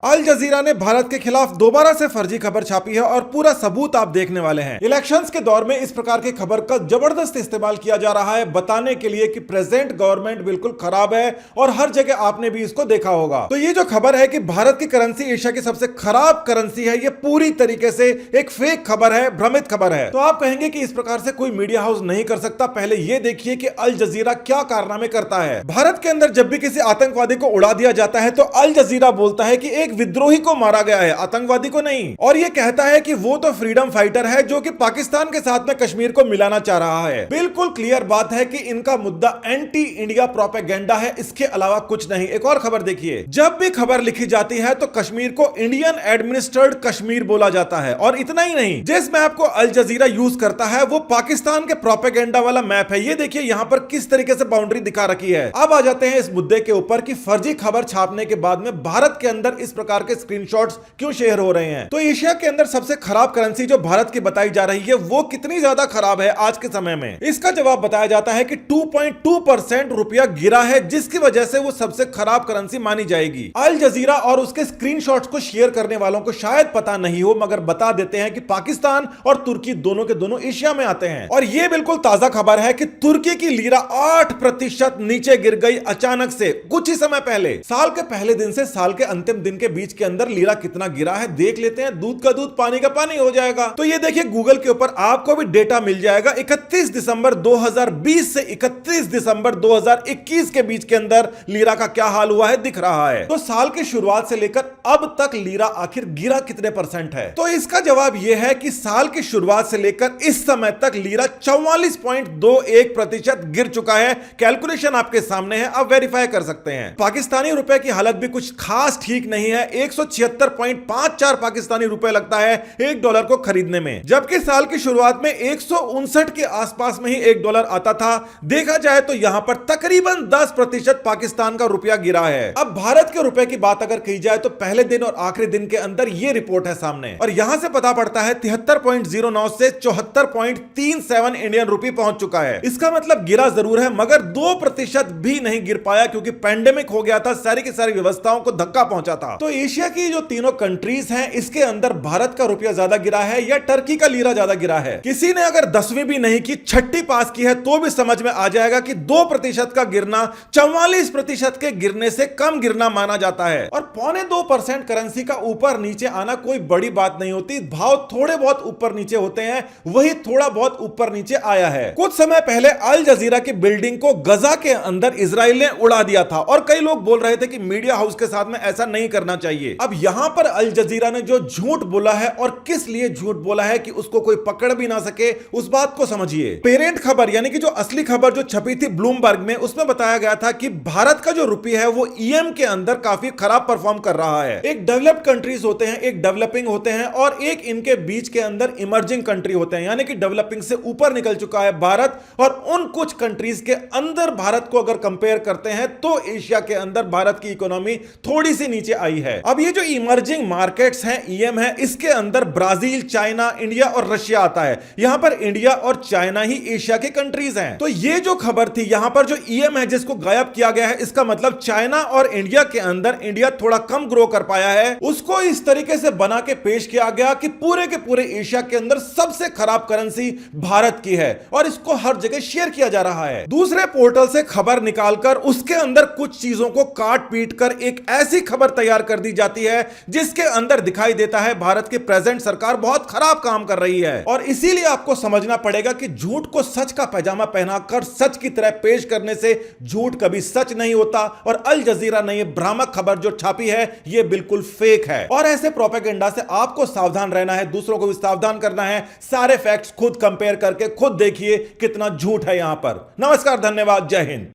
अल जजीरा ने भारत के खिलाफ दोबारा से फर्जी खबर छापी है और पूरा सबूत आप देखने वाले हैं। इलेक्शंस के दौर में इस प्रकार की खबर का जबरदस्त इस्तेमाल किया जा रहा है बताने के लिए कि प्रेजेंट गवर्नमेंट बिल्कुल खराब है और हर जगह आपने भी इसको देखा होगा। तो ये जो खबर है कि भारत की करेंसी एशिया की सबसे खराब करेंसी है, ये पूरी तरीके से एक फेक खबर है, भ्रमित खबर है। तो आप कहेंगे कि इस प्रकार से कोई मीडिया हाउस नहीं कर सकता। पहले ये देखिए कि अल जजीरा क्या कारनामे करता है। भारत के अंदर जब भी किसी आतंकवादी को उड़ा दिया जाता है तो अल जजीरा बोलता है कि एक विद्रोही को मारा गया है, आतंकवादी को नहीं। और यह कहता है कि वो तो फ्रीडम फाइटर है जो कि पाकिस्तान के साथ में कश्मीर को मिलाना चाह रहा है। बिल्कुल क्लियर बात है कि इनका मुद्दा एंटी इंडिया प्रोपेगेंडा है, इसके अलावा कुछ नहीं। एक और खबर देखिए, जब भी खबर लिखी जाती है तो कश्मीर को इंडियन एडमिनिस्ट्रेड कश्मीर बोला जाता है। और इतना ही नहीं, जिस मैप को अल जजीरा यूज करता है वो पाकिस्तान के प्रोपेगेंडा वाला मैप है। ये देखिए यहां पर किस तरीके से बाउंड्री दिखा रखी है। अब आ जाते हैं इस मुद्दे के ऊपर कि फर्जी खबर छापने के बाद में भारत के अंदर इस प्रकार के स्क्रीनशॉट्स क्यों शेयर हो रहे हैं। तो एशिया के अंदर सबसे खराब करेंसी जो भारत की बताई जा रही है वो कितनी ज्यादा खराब है आज के समय में, इसका जवाब बताया जाता है कि 2.2% रुपया गिरा है, जिसकी वजह से वो सबसे खराब करेंसी मानी जाएगी। अल जजीरा और उसके स्क्रीनशॉट्स को शेयर करने वालों को शायद पता नहीं हो, मगर बता देते हैं कि पाकिस्तान और तुर्की दोनों के दोनों एशिया में आते हैं। और यह बिल्कुल ताजा खबर है कि तुर्की की लीरा 8% नीचे गिर गई अचानक से कुछ ही समय पहले। साल के पहले दिन से साल के अंतिम दिन के बीच के अंदर लीरा कितना गिरा है देख लेते हैं। दूध का दूध पानी का पानी हो जाएगा। तो ये देखिए गूगल के ऊपर आपको भी डेटा मिल जाएगा। 31 दिसंबर 2020 से 31 दिसंबर 2021 के बीच के अंदर लीरा का क्या हाल हुआ है दिख रहा है। तो साल की शुरुआत से लेकर अब तक लीरा आखिर गिरा कितने परसेंट है? तो इसका जवाब यह है कि साल की शुरुआत से लेकर इस समय तक लीरा 44.21% गिर चुका है। कैलकुलेशन आपके सामने है, आप वेरीफाई कर सकते हैं। पाकिस्तानी रुपए की हालत भी कुछ खास ठीक नहीं है। 176.54 पाकिस्तानी रुपए लगता है $1 को खरीदने में, जबकि साल की शुरुआत में 159 के आसपास में ही $1 आता था। देखा जाए तो यहां पर तकरीबन 10% पाकिस्तान का रुपया गिरा है। अब भारत के रुपए की बात अगर की जाए तो पहले दिन और आखिरी दिन के अंदर यह रिपोर्ट है सामने, और यहां से पता पड़ता है 73.09 से 74.37 इंडियन रुपी पहुंच चुका है। इसका मतलब गिरा जरूर है मगर 2% भी नहीं गिर पाया, क्योंकि पैंडेमिक हो गया था, सारी की सारी व्यवस्थाओं को धक्का पहुंचा था। तो एशिया की जो तीनों कंट्रीज हैं इसके अंदर भारत का रुपया ज्यादा गिरा है या टर्की का लीरा ज्यादा गिरा है? किसी ने अगर 10वीं भी नहीं की, 6ठी पास की है तो भी समझ में आ जाएगा कि 2% का गिरना 44% के गिरने से कम गिरना माना जाता है। और 0.25% करेंसी का ऊपर नीचे आना कोई बड़ी बात नहीं होती। भाव थोड़े बहुत ऊपर नीचे होते हैं, वही थोड़ा बहुत ऊपर नीचे आया है। कुछ समय पहले अल जजीरा की बिल्डिंग को गजा के अंदर इजराइल ने उड़ा दिया था और कई लोग बोल रहे थे कि मीडिया हाउस के साथ में ऐसा नहीं करना चाहिए। अब यहां पर अल जजीरा ने जो झूठ बोला है और किस लिए झूठ बोला है कि उसको कोई पकड़ भी ना सके, उस बात को समझिए। पेरेंट खबर यानी कि जो असली खबर जो छपी थी ब्लूमबर्ग में, उसमें बताया गया था कि भारत का जो रुपया है वो ईएम के अंदर काफी खराब परफॉर्म कर रहा है। एक डेवलप्ड कंट्रीज होते हैं, एक डेवलपिंग होते हैं और एक इनके बीच के अंदर इमर्जिंग कंट्री होते हैं, यानी कि डेवलपिंग से ऊपर निकल चुका है भारत। और उन कुछ कंट्रीज के अंदर भारत को अगर कंपेयर करते हैं तो एशिया के अंदर भारत की इकोनॉमी थोड़ी सी नीचे आई है। अब ये जो इमर्जिंग मार्केट्स हैं, ईएम है, इसके अंदर ब्राजील, चाइना, इंडिया और रशिया आता है। यहां पर इंडिया और चाइना ही एशिया के कंट्रीज हैं। तो ये जो खबर थी यहां पर जो ईएम है जिसको गायब किया गया है, इसका मतलब चाइना और इंडिया के अंदर इंडिया थोड़ा कम ग्रो कर पाया है। उसको इस तरीके से बना के पेश किया गया कि पूरे के पूरे एशिया के अंदर सबसे खराब करेंसी भारत की है और इसको हर जगह शेयर किया जा रहा है। दूसरे पोर्टल से खबर निकालकर उसके अंदर कुछ चीजों को काट पीट कर एक ऐसी खबर तैयार कर दी जाती है जिसके अंदर दिखाई देता है भारत की प्रेजेंट सरकार बहुत खराब काम कर रही है। और इसीलिए आपको समझना पड़ेगा कि झूठ को सच का पैजामा पहनाकर सच की तरह पेश करने से झूठ कभी सच नहीं होता। और अल जजीरा ने यह भ्रामक खबर जो छापी है यह बिल्कुल फेक है और ऐसे प्रोपेगेंडा से आपको सावधान रहना है, दूसरों को भी सावधान करना है। सारे फैक्ट्स खुद कंपेयर करके खुद देखिए कितना झूठ है यहां पर। नमस्कार, धन्यवाद, जय हिंद।